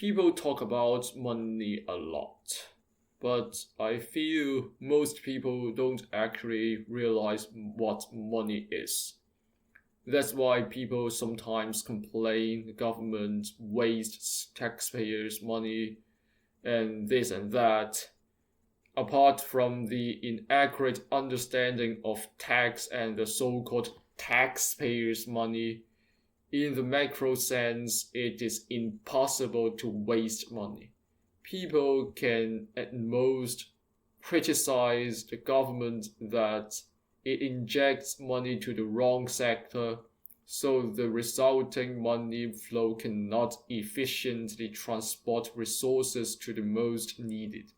People talk about money a lot, but I feel most people don't actually realize what money is. That's why people sometimes complain the government wastes taxpayers' money and this and that. Apart from the inaccurate understanding of tax and the so-called taxpayers' money, in the macro sense, it is impossible to waste money. People can at most criticize the government that it injects money to the wrong sector, so the resulting money flow cannot efficiently transport resources to the most needed.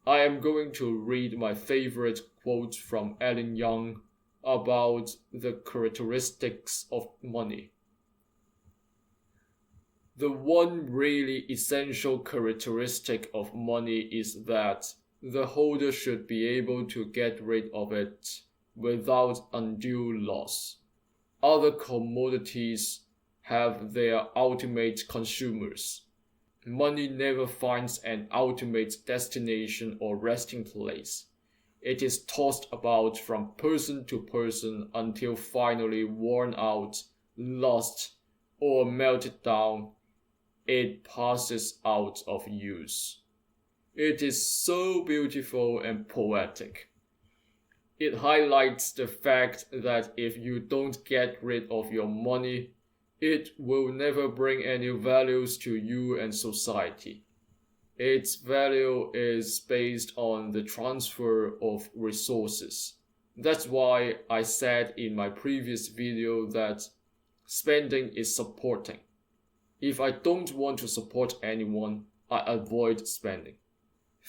I am going to read my favorite quote from Alan Young about the characteristics of money. The one really essential characteristic of money is that the holder should be able to get rid of it without undue loss. Other commodities have their ultimate consumers. Money never finds an ultimate destination or resting place. It is tossed about from person to person until finally worn out, lost, or melted down, it passes out of use. It is so beautiful and poetic. It highlights the fact that if you don't get rid of your money, it will never bring any values to you and society. Its value is based on the transfer of resources. That's why I said in my previous video that spending is supporting. If I don't want to support anyone, I avoid spending.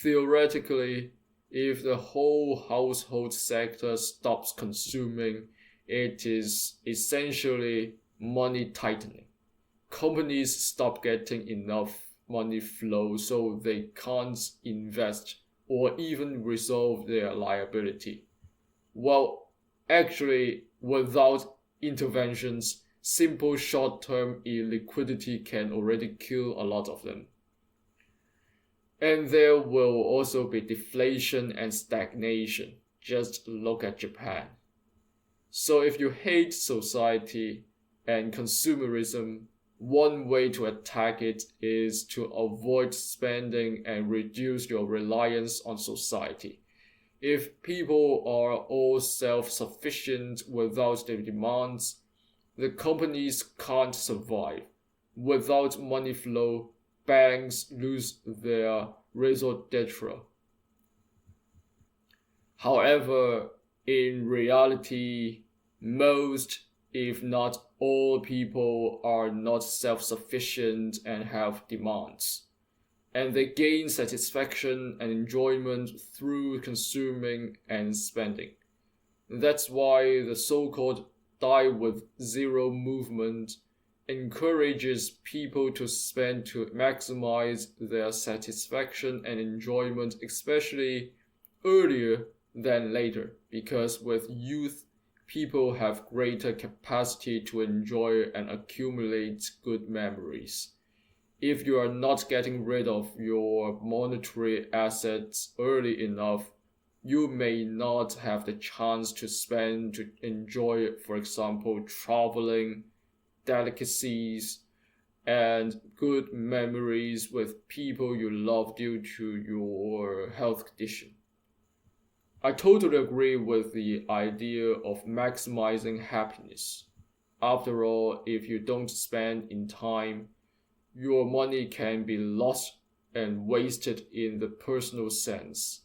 Theoretically, if the whole household sector stops consuming, it is essentially money tightening. Companies stop getting enough money flow so they can't invest or even resolve their liability. Well, actually, without interventions, simple short-term illiquidity can already kill a lot of them. And there will also be deflation and stagnation. Just look at Japan. So if you hate society and consumerism, one way to attack it is to avoid spending and reduce your reliance on society. If people are all self-sufficient without their demands, the companies can't survive. Without money flow, banks lose their raison d'etre. However, in reality, most, if not all people are not self-sufficient and have demands, and they gain satisfaction and enjoyment through consuming and spending. That's why the so-called Die with Zero movement encourages people to spend to maximize their satisfaction and enjoyment, especially earlier than later, because with youth, people have greater capacity to enjoy and accumulate good memories. If you are not getting rid of your monetary assets early enough, you may not have the chance to spend to enjoy, for example, traveling, delicacies, and good memories with people you love due to your health condition. I totally agree with the idea of maximizing happiness. After all, if you don't spend in time, your money can be lost and wasted in the personal sense.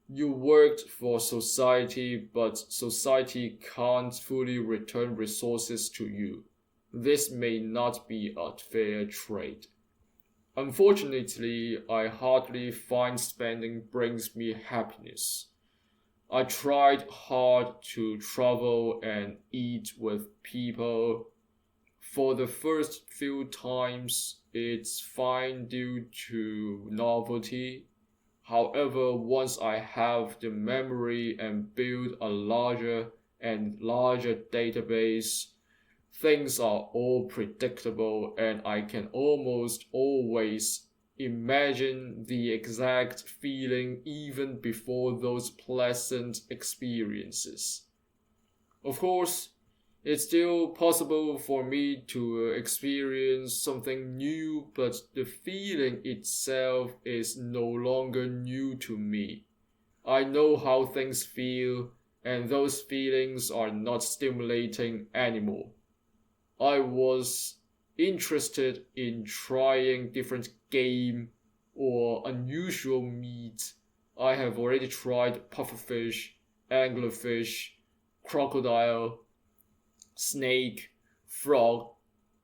You worked for society, but society can't fully return resources to you. This may not be a fair trade. Unfortunately, I hardly find spending brings me happiness. I tried hard to travel and eat with people. For the first few times, it's fine due to novelty. However, once I have the memory and build a larger and larger database, things are all predictable and I can almost always imagine the exact feeling even before those pleasant experiences. Of course, it's still possible for me to experience something new, but the feeling itself is no longer new to me. I know how things feel, and those feelings are not stimulating anymore. I was interested in trying different game or unusual meat. I have already tried pufferfish, anglerfish, crocodile, snake, frog,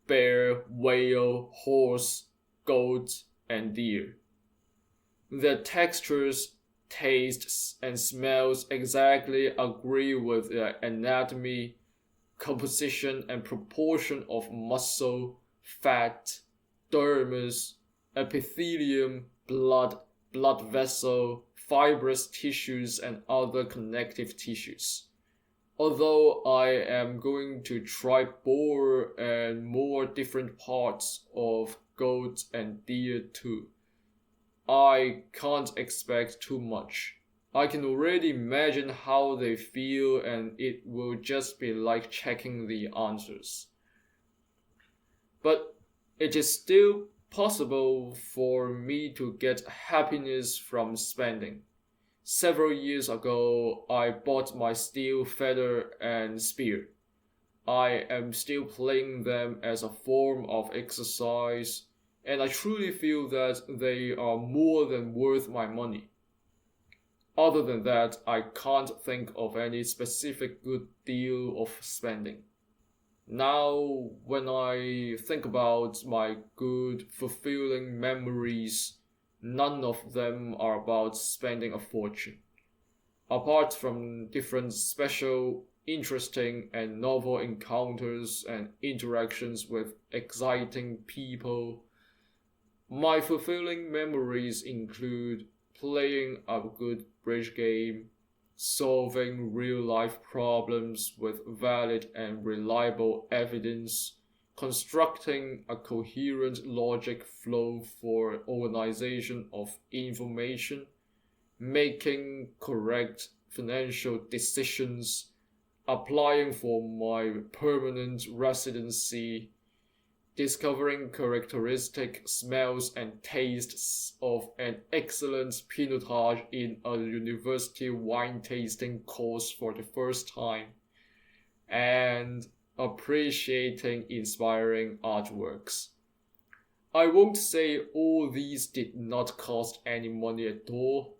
bear, whale, horse, goat, and deer. The textures, tastes, and smells exactly agree with the anatomy, composition, and proportion of muscle, fat, dermis, epithelium, blood vessel, fibrous tissues, and other connective tissues. Although I am going to try more and more different parts of goat and deer too, I can't expect too much. I can already imagine how they feel, and it will just be like checking the answers. But it is still possible for me to get happiness from spending. Several years ago, I bought my steel feather and spear. I am still playing them as a form of exercise, and I truly feel that they are more than worth my money. Other than that, I can't think of any specific good deal of spending. Now, when I think about my good, fulfilling memories, none of them are about spending a fortune. Apart from different special, interesting, and novel encounters and interactions with exciting people, my fulfilling memories include playing a good bridge game, solving real life problems with valid and reliable evidence, constructing a coherent logic flow for organization of information, making correct financial decisions, applying for my permanent residency, discovering characteristic smells and tastes of an excellent pinotage in a university wine tasting course for the first time, and appreciating inspiring artworks. I won't say all these did not cost any money at all,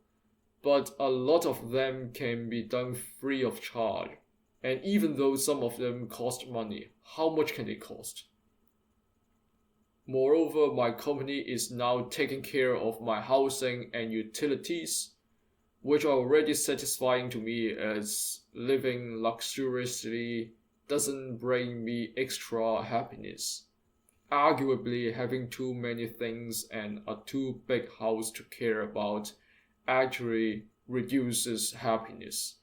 but a lot of them can be done free of charge. And even though some of them cost money, how much can they cost? Moreover, my company is now taking care of my housing and utilities, which are already satisfying to me as living luxuriously doesn't bring me extra happiness. Arguably, having too many things and a too big house to care about actually reduces happiness.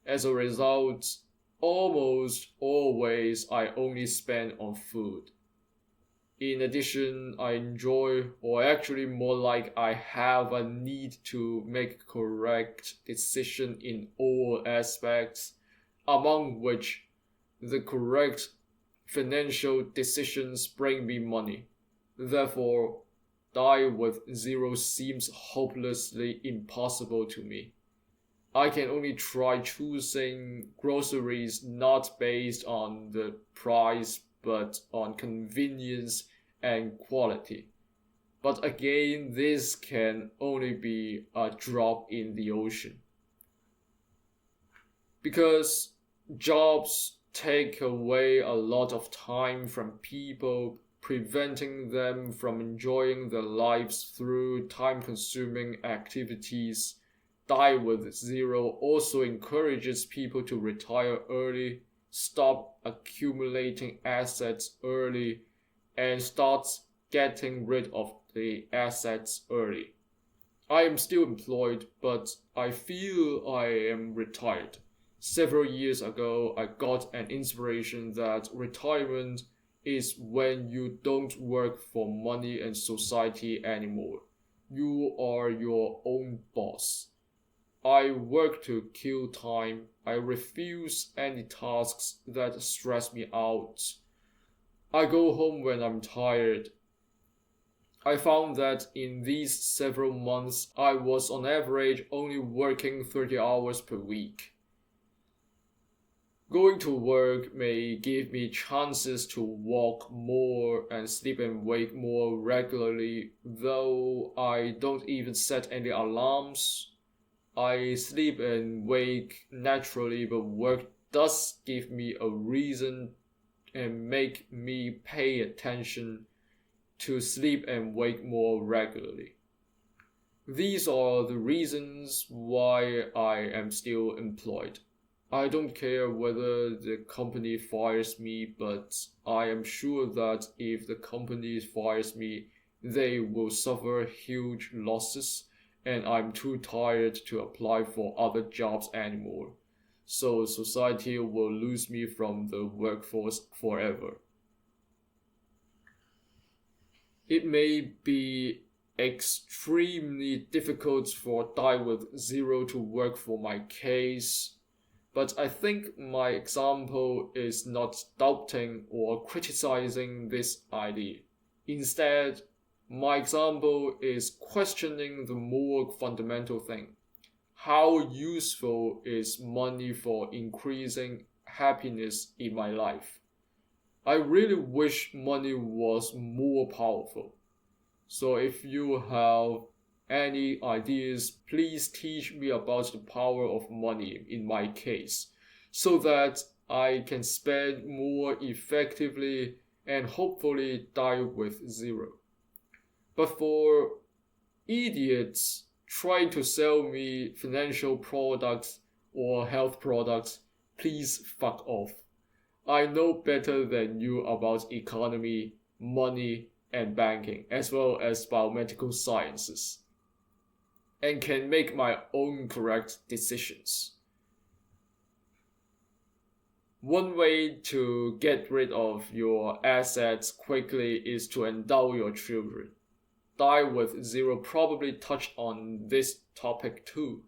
As a result, almost always I only spend on food. In addition, I enjoy, or actually more like I have a need to make correct decision in all aspects, among which the correct financial decisions bring me money. Therefore, die with zero seems hopelessly impossible to me. I can only try choosing groceries not based on the price but on convenience and quality. But again, this can only be a drop in the ocean. Because jobs take away a lot of time from people, preventing them from enjoying their lives through time-consuming activities. Die with zero also encourages people to retire early, stop accumulating assets early, and starts getting rid of the assets early. I am still employed, but I feel I am retired. Several years ago, I got an inspiration that retirement is when you don't work for money and society anymore. You are your own boss. I work to kill time. I refuse any tasks that stress me out. I go home when I'm tired. I found that in these several months, I was on average only working 30 hours per week. Going to work may give me chances to walk more and sleep and wake more regularly, though I don't even set any alarms. I sleep and wake naturally, but work does give me a reason and make me pay attention to sleep and wake more regularly. These are the reasons why I am still employed. I don't care whether the company fires me, but I am sure that if the company fires me, they will suffer huge losses, and I'm too tired to apply for other jobs anymore. So society will lose me from the workforce forever. It may be extremely difficult for Die with Zero to work for my case, but I think my example is not doubting or criticizing this idea. Instead, my example is questioning the more fundamental thing. How useful is money for increasing happiness in my life? I really wish money was more powerful. So if you have any ideas, please teach me about the power of money in my case, so that I can spend more effectively and hopefully die with zero. But for idiots trying to sell me financial products or health products, please fuck off. I know better than you about economy, money, and banking, as well as biomedical sciences, and can make my own correct decisions. One way to get rid of your assets quickly is to endow your children. Die with Zero probably touched on this topic too.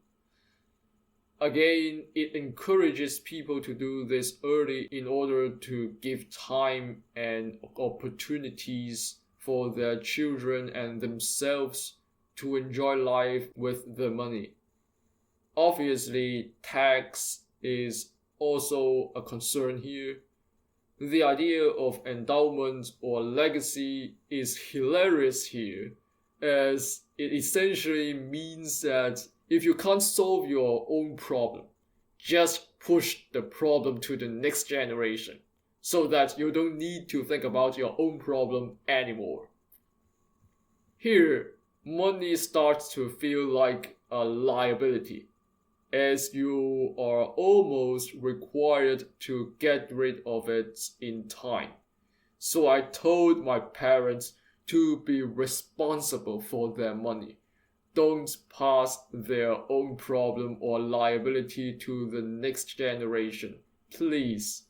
Again, it encourages people to do this early in order to give time and opportunities for their children and themselves to enjoy life with the money. Obviously, tax is also a concern here. The idea of endowment or legacy is hilarious here, as it essentially means that if you can't solve your own problem, just push the problem to the next generation, so that you don't need to think about your own problem anymore. Here, money starts to feel like a liability, as you are almost required to get rid of it in time. So I told my parents to be responsible for their money. Don't pass their own problem or liability to the next generation, please.